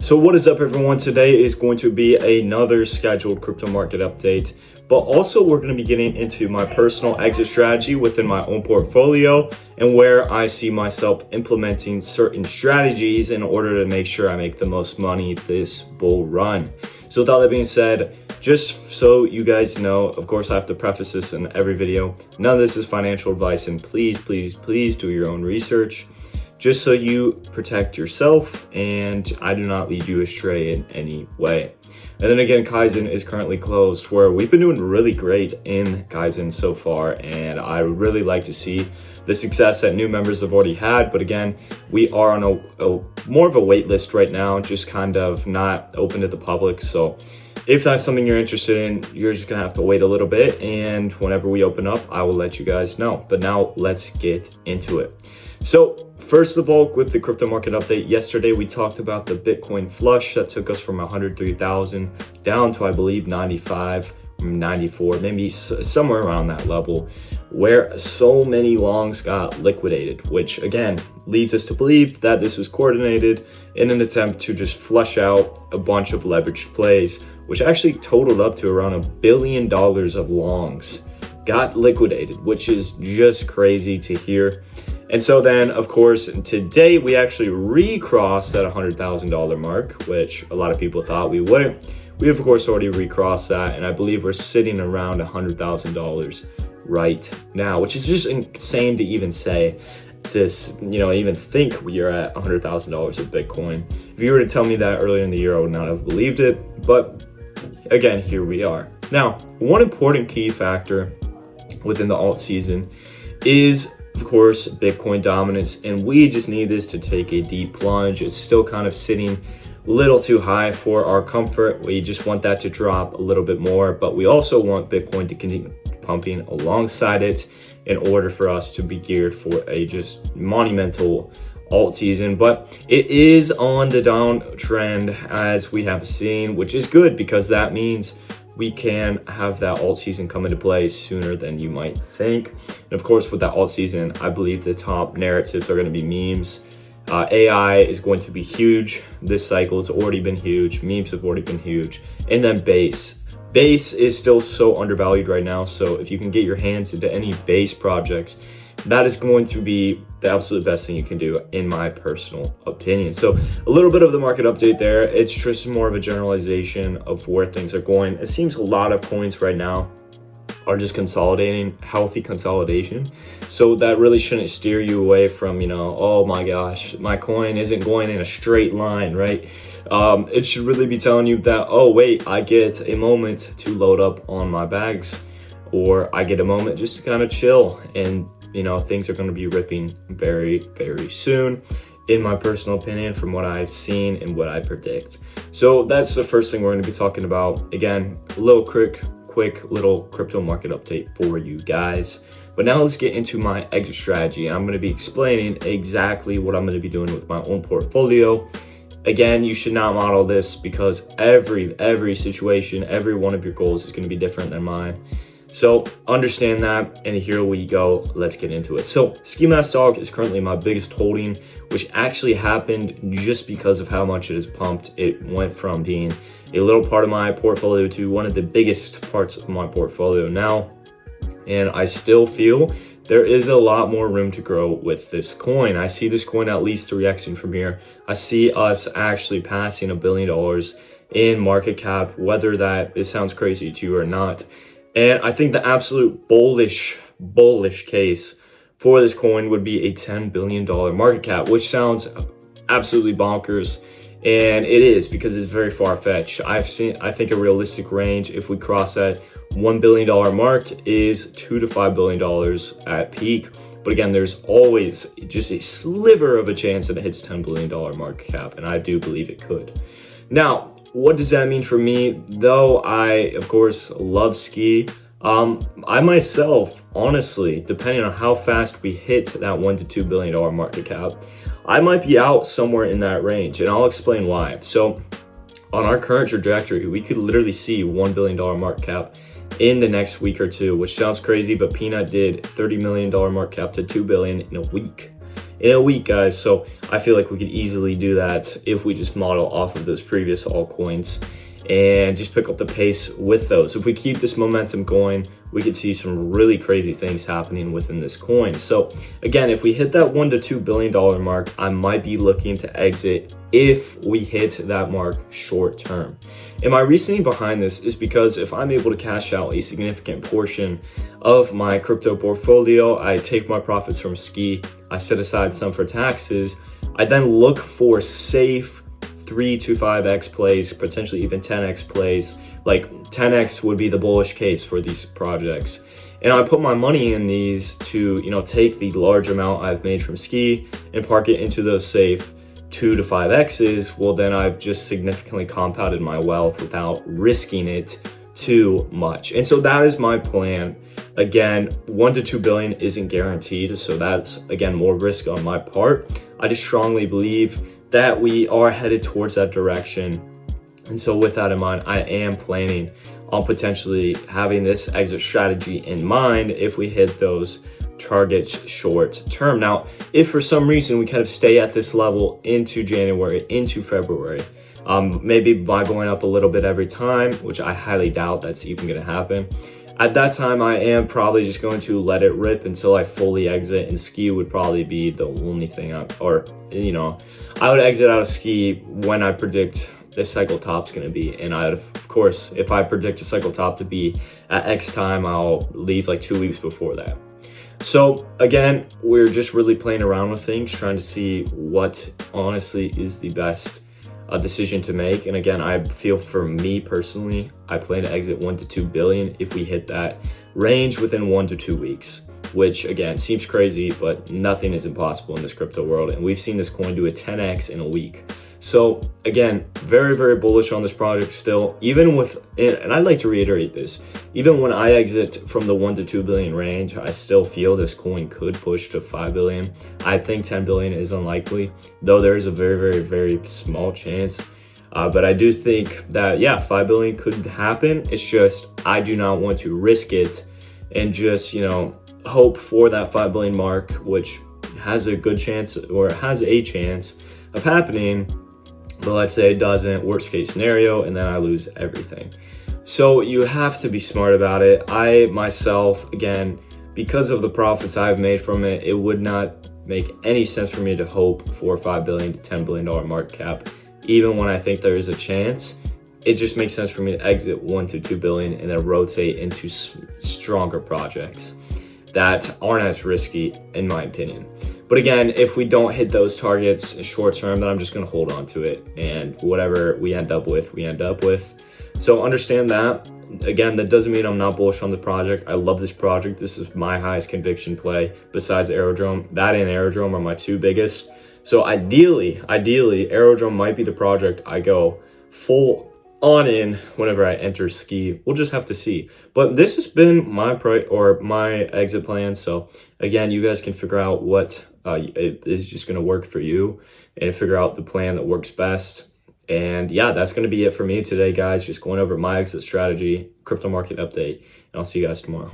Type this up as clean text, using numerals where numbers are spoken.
So what is up, everyone? Today is going to be another scheduled crypto market update, but also we're going to be getting into my personal exit strategy within my own portfolio and where I see myself implementing certain strategies in order to make sure I make the most money this bull run. So with all that being said, just so you guys know, of course I have to preface this in every video, none of this is financial advice, and please do your own research, just so you protect yourself and I do not lead you astray in any way. And then again, Kaizen is currently closed, where we've been doing really great in Kaizen so far, and I really like to see the success that new members have already had. But again, we are on a more of a wait list right now, just kind of not open to the public. So if that's something you're interested in, you're just gonna have to wait a little bit, and whenever we open up, I will let you guys know. But now let's get into it. So first of all, with the crypto market update, yesterday we talked about the Bitcoin flush that took us from 103,000 down to, I believe, 95, 94, maybe somewhere around that level, where so many longs got liquidated, which again leads us to believe that this was coordinated in an attempt to just flush out a bunch of leveraged plays, which actually totaled up to around $1 billion of longs got liquidated, which is just crazy to hear. And so then, of course, today we actually recrossed that $100,000 mark, which a lot of people thought we wouldn't. We have, of course, already recrossed that, and I believe we're sitting around $100,000 right now, which is just insane to even say, to even think we are at $100,000 of Bitcoin. If you were to tell me that earlier in the year, I would not have believed it. But again, here we are. Now, one important key factor within the alt season is, of course, Bitcoin dominance, and we just need this to take a deep plunge. It's still kind of sitting a little too high for our comfort. We just want that to drop a little bit more, but we also want Bitcoin to continue pumping alongside it in order for us to be geared for a just monumental alt season. But it is on the downtrend, as we have seen, which is good, because that means we can have that alt season come into play sooner than you might think. And of course, with that alt season, I believe the top narratives are going to be memes. AI is going to be huge this cycle. It's already been huge. Memes have already been huge. And then base. Base is still so undervalued right now. So if you can get your hands into any base projects, that is going to be the absolute best thing you can do, in my personal opinion. So a little bit of the market update there. It's just more of a generalization of where things are going. It seems a lot of coins right now are just consolidating, healthy consolidation. So that really shouldn't steer you away from, oh my gosh, my coin isn't going in a straight line, right? It should really be telling you that, oh wait, I get a moment to load up on my bags, or I get a moment just to kind of chill, and things are going to be ripping very, very soon, in my personal opinion, from what I've seen and what I predict. So that's the first thing we're going to be talking about. Again, a little quick little crypto market update for you guys. But now let's get into my exit strategy. I'm going to be explaining exactly what I'm going to be doing with my own portfolio. Again, you should not model this, because every situation, every one of your goals is going to be different than mine. So understand that, and here we go. Let's get into it. So Ski Mask Dog is currently my biggest holding, which actually happened just because of how much it has pumped. It went from being a little part of my portfolio to one of the biggest parts of my portfolio now. And I still feel there is a lot more room to grow with this coin. I see this coin at least 3xing from here. I see us actually passing $1 billion in market cap, whether it sounds crazy to you or not. And I think the absolute bullish case for this coin would be a $10 billion market cap, which sounds absolutely bonkers. And it is, because it's very far-fetched. I think a realistic range, if we cross that $1 billion mark, is $2 to $5 billion at peak. But again, there's always just a sliver of a chance that it hits $10 billion market cap, and I do believe it could. Now, what does that mean for me? Though I, of course, love ski, I myself, honestly, depending on how fast we hit that $1 to $2 billion market cap, I might be out somewhere in that range, and I'll explain why. So on our current trajectory, we could literally see $1 billion market cap in the next week or two, which sounds crazy, but Peanut did $30 million market cap to $2 billion in a week. in a week, guys. So I feel like we could easily do that if we just model off of those previous altcoins and just pick up the pace with those. If we keep this momentum going, we could see some really crazy things happening within this coin. So again, if we hit that $1 to $2 billion mark, I might be looking to exit if we hit that mark short term. And my reasoning behind this is because if I'm able to cash out a significant portion of my crypto portfolio, I take my profits from ski, I set aside some for taxes, I then look for safe 3 to 5x plays, potentially even 10x plays. Like 10x would be the bullish case for these projects. And I put my money in these to, take the large amount I've made from ski and park it into those safe 2 to 5x's. Well, then I've just significantly compounded my wealth without risking it too much. And so that is my plan. Again, 1 to 2 billion isn't guaranteed. So that's, again, more risk on my part. I just strongly believe that we are headed towards that direction. And so with that in mind, I am planning on potentially having this exit strategy in mind if we hit those targets short term. Now, if for some reason we kind of stay at this level into January, into February, maybe by going up a little bit every time, which I highly doubt that's even going to happen. At that time, I am probably just going to let it rip until I fully exit, and ski would probably be the only thing I would exit out of ski when I predict the cycle top's going to be. And of course, if I predict a cycle top to be at X time, I'll leave like 2 weeks before that. So again, we're just really playing around with things, trying to see what honestly is the best decision to make. And again, I feel for me personally, I plan to exit 1 to 2 billion if we hit that range within 1 to 2 weeks, which again seems crazy, but nothing is impossible in this crypto world. And we've seen this coin do a 10x in a week. So again, very, very bullish on this project still, and I'd like to reiterate this, even when I exit from the 1 to 2 billion range, I still feel this coin could push to 5 billion. I think 10 billion is unlikely, though there is a very, very, very small chance. But I do think that, 5 billion could happen. It's just, I do not want to risk it and just, hope for that 5 billion mark, which has a good chance, or has a chance of happening. But let's say it doesn't, worst case scenario, and then I lose everything. So you have to be smart about it. I myself, again, because of the profits I've made from it, it would not make any sense for me to hope for $5 billion to $10 billion market cap, even when I think there is a chance. It just makes sense for me to exit 1 to 2 billion and then rotate into stronger projects that aren't as risky, in my opinion. But again, if we don't hit those targets short term, then I'm just going to hold on to it. And whatever we end up with, we end up with. So understand that. Again, that doesn't mean I'm not bullish on the project. I love this project. This is my highest conviction play besides Aerodrome. That and Aerodrome are my two biggest. So ideally, Aerodrome might be the project I go full on in whenever I enter ski. We'll just have to see. But this has been my exit plan. So again, you guys can figure out what is just going to work for you and figure out the plan that works best. And that's going to be it for me today, guys. Just going over my exit strategy, crypto market update, and I'll see you guys tomorrow.